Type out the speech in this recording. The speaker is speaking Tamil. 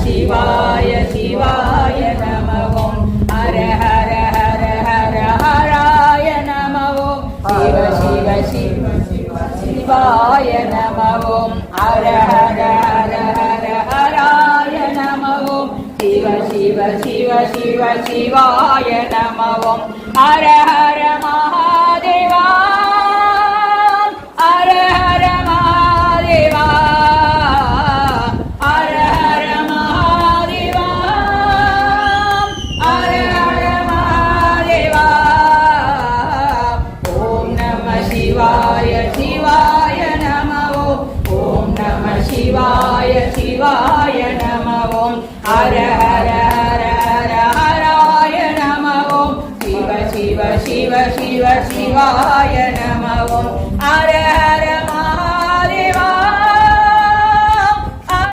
சிவாய சிவாய நம ஓம் ஹர ஹர ஹர ஹர ஹராய நம ஓம் சிவ சிவ சிவ சிவ சிவாய நம ஓம் ஹர ஹர ஹர ஹர ஹராய நம ஓம் சிவ சிவ சிவ சிவ சிவாய நம ஓம் ஹர ஹர மகாதேவா ஹர ஹர மகாதேவா ஹர ஹர மகாதேவா ஹர ஹர மகாதேவா ஓம் நம சிவாய சிவாய நம ஓம் நம சிவாய சிவாய நம ஓம் ஹர ஹர ஹர ஹர ஹராய நம ஓம் சிவ சிவ சிவ சிவ சிவாய